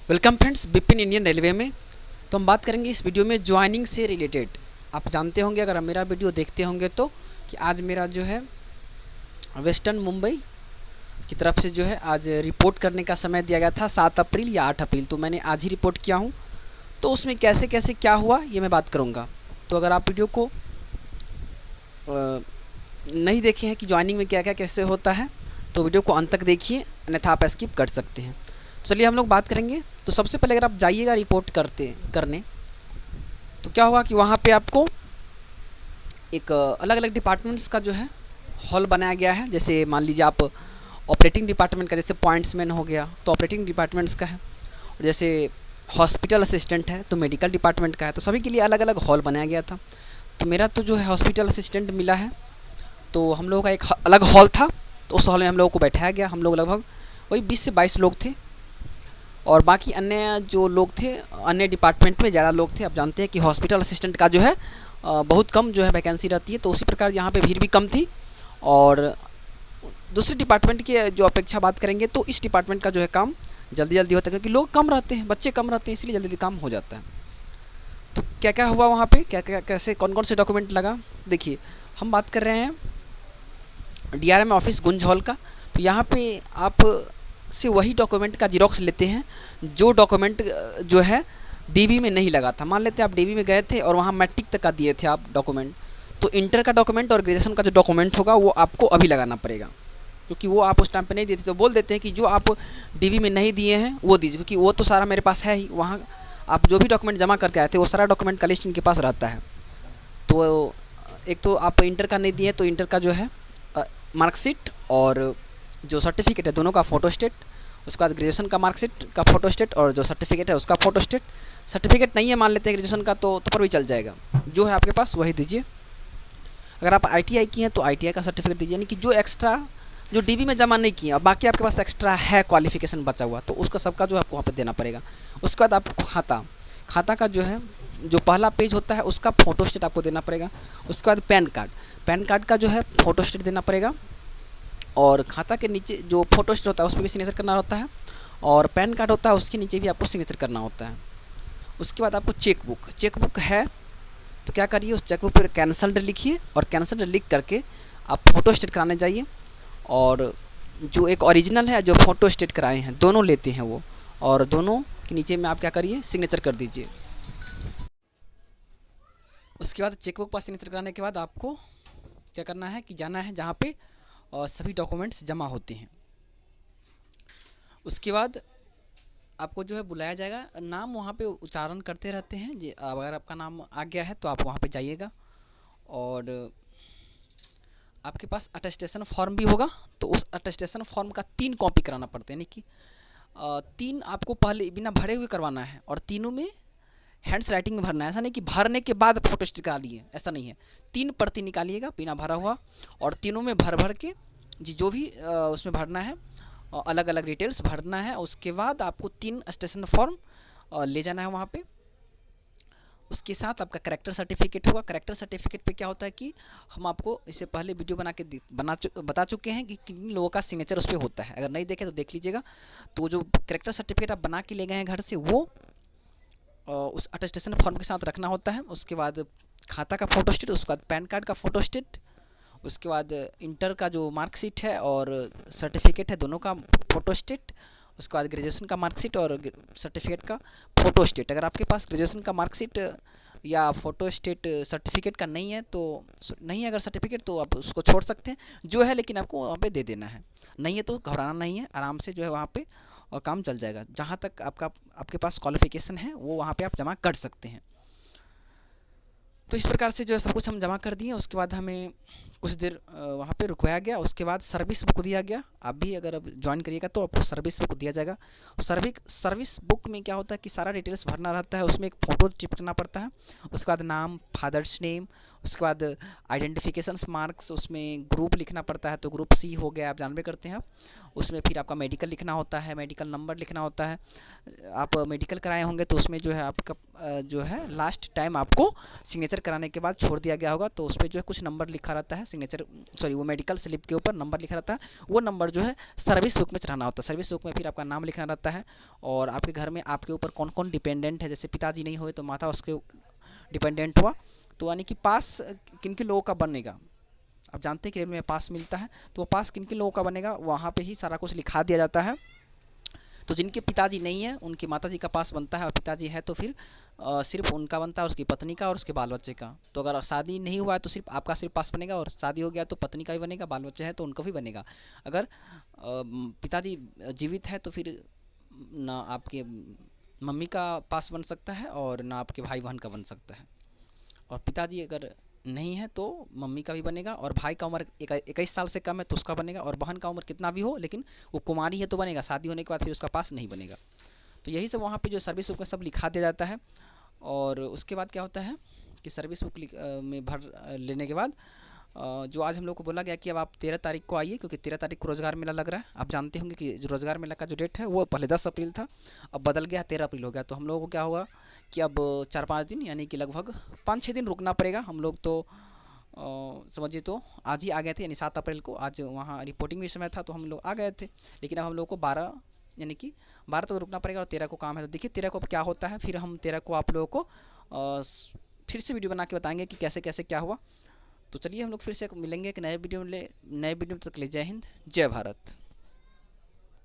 Welcome friends, Bipin Indian railway में। तो हम बात करेंगे इस वीडियो में ज्वाइनिंग से रिलेटेड। आप जानते होंगे, अगर आप मेरा वीडियो देखते होंगे तो, कि आज मेरा जो है वेस्टर्न मुंबई की तरफ से जो है आज रिपोर्ट करने का समय दिया गया था 7 अप्रैल या 8 अप्रैल। तो मैंने आज ही रिपोर्ट किया हूँ। तो उसमें कैसे कैसे क्या हुआ ये मैं बात करूँगा। तो अगर आप वीडियो को नहीं देखे हैं कि ज्वाइनिंग में क्या क्या कैसे होता है, तो वीडियो को अंत तक देखिए, अन्यथा आप स्किप कर सकते हैं। चलिए हम लोग बात करेंगे। तो सबसे पहले अगर आप जाइएगा रिपोर्ट करने, तो क्या होगा कि वहाँ पे आपको एक अलग अलग डिपार्टमेंट्स का जो है हॉल बनाया गया है। जैसे मान लीजिए आप ऑपरेटिंग डिपार्टमेंट का, जैसे पॉइंट्समैन हो गया तो ऑपरेटिंग डिपार्टमेंट्स का है, और जैसे हॉस्पिटल असिस्टेंट है तो मेडिकल डिपार्टमेंट का है। तो सभी के लिए अलग अलग हॉल बनाया गया था। तो मेरा तो जो है हॉस्पिटल असिस्टेंट मिला है, तो हम लोगों का एक अलग हॉल था। तो उस हॉल में हम लोगों को बैठाया गया। हम लोग लगभग वही 20 से 22 लोग थे, और बाकी अन्य जो लोग थे अन्य डिपार्टमेंट में ज़्यादा लोग थे। आप जानते हैं कि हॉस्पिटल असिस्टेंट का जो है बहुत कम जो है वैकेंसी रहती है। तो उसी प्रकार यहाँ पे भीड़ भी कम थी। और दूसरे डिपार्टमेंट की जो अपेक्षा बात करेंगे तो इस डिपार्टमेंट का जो है काम जल्दी जल्दी होता है, क्योंकि लोग कम रहते हैं, बच्चे कम रहते हैं, इसलिए जल्दी जल्दी काम हो जाता है। तो क्या क्या हुआ वहाँ पे, क्या क्या कैसे कौन कौन से डॉक्यूमेंट लगा, देखिए हम बात कर रहे हैं DRM ऑफिस गुंज हॉल का। तो यहाँ पे आप से वही डॉक्यूमेंट का जीरोक्स लेते हैं जो डॉक्यूमेंट जो है DB में नहीं लगा था। मान लेते हैं आप DB में गए थे और वहाँ मैट्रिक तक का दिए थे आप डॉक्यूमेंट, तो इंटर का डॉक्यूमेंट और ग्रेजुएशन का जो डॉक्यूमेंट होगा वो आपको अभी लगाना पड़ेगा, क्योंकि वो आप उस टाइम पे नहीं दिए थे। तो बोल देते हैं कि जो आप DB में नहीं दिए हैं वो दीजिए, क्योंकि वो तो सारा मेरे पास है ही। वहाँ आप जो भी डॉक्यूमेंट जमा करके आए थे वो सारा डॉक्यूमेंट का लिस्ट इनके पास रहता है। तो एक तो आप इंटर का नहीं दिए, तो इंटर का जो है मार्कशीट और जो सर्टिफिकेट है दोनों का फ़ोटोस्टेट, उसके बाद ग्रेजुएशन का मार्कशीट का फ़ोटोस्टेट और जो सर्टिफिकेट है उसका फ़ोटोस्टेट। सर्टिफिकेट नहीं है मान लेते हैं ग्रेजुएशन का, तो पर भी चल जाएगा। जो है आपके पास वही दीजिए। अगर आप ITI की हैं तो ITI का सर्टिफिकेट दीजिए, यानी कि जो एक्स्ट्रा जो DB में जमा नहीं किया और बाकी आपके पास एक्स्ट्रा है क्वालिफिकेशन बचा हुआ, तो उसका सबका जो है आपको वहाँ पर देना पड़ेगा। उसके बाद आपको खाता का जो है जो पहला पेज होता है उसका फ़ोटोस्टेट आपको देना पड़ेगा। उसके बाद पैन कार्ड का जो है फ़ोटोस्टेट देना पड़ेगा, और खाता के नीचे जो फ़ोटोस्टेट होता है उस पर भी सिग्नेचर करना होता है, और पैन कार्ड होता है उसके नीचे भी आपको सिग्नेचर करना होता है। उसके बाद आपको चेकबुक है तो क्या करिए, उस चेकबुक पर कैंसल्ड लिखिए, और कैंसल्ड लिख करके आप फ़ोटोस्टेट कराने जाइए। और जो एक ओरिजिनल है जो फ़ोटोस्टेट कराए हैं दोनों लेते हैं वो, और दोनों के नीचे में आप क्या करिए सिग्नेचर कर दीजिए। उसके बाद चेकबुक पर सिग्नेचर कराने के बाद आपको क्या करना है कि जाना है जहाँ पे सभी डॉक्यूमेंट्स जमा होते हैं। उसके बाद आपको जो है बुलाया जाएगा। नाम वहाँ पे उच्चारण करते रहते हैं जी, अगर आपका नाम आ गया है तो आप वहाँ पे जाइएगा। और आपके पास अटेस्टेशन फॉर्म भी होगा, तो उस अटेस्टेशन फॉर्म का 3 कॉपी कराना पड़ते हैं, यानी कि 3 आपको पहले बिना भरे हुए करवाना है, और तीनों में हैंड्स राइटिंग में भरना है। ऐसा नहीं कि भरने के बाद फोटो स्टेट निकालिए, ऐसा नहीं है। 3 प्रति निकालिएगा बिना भरा हुआ, और तीनों में भर भर के जी जो भी उसमें भरना है अलग अलग डिटेल्स भरना है। उसके बाद आपको 3 स्टेशन फॉर्म ले जाना है वहाँ पे। उसके साथ आपका करेक्टर सर्टिफिकेट होगा। करेक्टर सर्टिफिकेट पे क्या होता है कि हम आपको इससे पहले वीडियो बता चुके हैं कि किन लोगों का सिग्नेचर उस पर होता है। अगर नहीं देखे तो देख लीजिएगा। तो जो करेक्टर सर्टिफिकेट आप बना के ले गए हैं घर से, वो उस अटेस्टेशन फॉर्म के साथ रखना होता है। उसके बाद खाता का फ़ोटोस्टेट, उसके बाद पैन कार्ड का फ़ोटोस्टेट, उसके बाद इंटर का जो मार्कशीट है और सर्टिफिकेट है दोनों का फ़ोटोस्टेट, उसके बाद ग्रेजुएशन का मार्कशीट और सर्टिफिकेट का फ़ोटोस्टेट। अगर आपके पास ग्रेजुएशन का मार्कशीट या फ़ोटोस्टेट सर्टिफिकेट का नहीं है तो नहीं है, अगर सर्टिफिकेट तो आप उसको छोड़ सकते हैं, जो है लेकिन आपको वहाँ पे दे देना है। नहीं है तो घबराना नहीं है, आराम से जो है वहाँ पे और काम चल जाएगा। जहाँ तक आपके पास क्वालिफ़िकेशन है वो वहाँ पे आप जमा कर सकते हैं। तो इस प्रकार से जो है सब कुछ हम जमा कर दिए। उसके बाद हमें कुछ देर वहाँ पे रुकवाया गया। उसके बाद सर्विस बुक दिया गया। आप भी अगर अब ज्वाइन करिएगा तो आपको सर्विस बुक दिया जाएगा। सर्विस बुक में क्या होता है कि सारा डिटेल्स भरना रहता है, उसमें एक फ़ोटो चिपकना पड़ता है। उसके बाद नाम, फादर्स नेम, उसके बाद आइडेंटिफिकेशन मार्क्स, उसमें ग्रुप लिखना पड़ता है, तो ग्रुप C हो गया, आप जानबे करते हैं। उसमें फिर आपका मेडिकल लिखना होता है, मेडिकल नंबर लिखना होता है। आप मेडिकल कराए होंगे तो उसमें जो है आपका जो है लास्ट टाइम आपको सिग्नेचर कराने के बाद छोड़ दिया गया होगा, तो उस पर जो है कुछ नंबर लिखा रहता है सिग्नेचर, सॉरी वो मेडिकल स्लिप के ऊपर नंबर लिखा रहता है, वो नंबर जो है सर्विस बुक में चढ़ाना होता है। सर्विस बुक में फिर आपका नाम लिखना रहता है और आपके घर में आपके ऊपर कौन कौन डिपेंडेंट है, जैसे पिताजी नहीं हुए तो माता उसके डिपेंडेंट हुआ, तो यानी कि पास किन किन लोगों का बनेगा। आप जानते हैं कि रेलवे में पास मिलता है, तो वो पास किन किन लोगों का बनेगा वहाँ पे ही सारा कुछ लिखा दिया जाता है। तो जिनके पिताजी नहीं है उनकी माताजी का पास बनता है, और पिताजी है तो फिर सिर्फ उनका बनता है, उसकी पत्नी का और उसके बाल बच्चे का। तो अगर शादी नहीं हुआ है तो सिर्फ आपका सिर्फ पास बनेगा, और शादी हो गया तो पत्नी का भी बनेगा, बाल बच्चे हैं तो उनको भी बनेगा। अगर पिताजी जीवित है तो फिर ना आपके मम्मी का पास बन सकता है और ना आपके भाई बहन का बन सकता है। और पिताजी अगर नहीं है तो मम्मी का भी बनेगा, और भाई का उम्र 21 साल से कम है तो उसका बनेगा, और बहन का उम्र कितना भी हो लेकिन वो कुमारी है तो बनेगा, शादी होने के बाद फिर उसका पास नहीं बनेगा। तो यही सब वहाँ पे जो सर्विस बुक में सब लिखा दिया जाता है। और उसके बाद क्या होता है कि सर्विस बुक में भर लेने के बाद जो आज हम लोग को बोला गया कि अब आप 13 तारीख को आइए, क्योंकि 13 तारीख को रोज़गार मेला लग रहा है। आप जानते होंगे कि जो रोज़गार मेला का जो डेट है वो पहले 10 अप्रैल था, अब बदल गया 13 अप्रैल हो गया। तो हम लोगों को क्या हुआ कि अब 4-5 दिन यानी कि लगभग 5-6 दिन रुकना पड़ेगा। हम लोग तो समझिए तो आज ही आ गए थे, यानी 7 अप्रैल को, आज वहाँ रिपोर्टिंग भी समय था तो हम लोग आ गए थे। लेकिन अब हम लोग को 12 यानी कि 12 तक रुकना पड़ेगा, और 13 को काम है। तो देखिए 13 को क्या होता है, फिर हम 13 को आप लोगों को फिर से वीडियो बना के बताएंगे कि कैसे कैसे क्या हुआ। तो चलिए हम लोग फिर से मिलेंगे एक नए वीडियो में, नए वीडियो तक ले जय हिंद, जय भारत।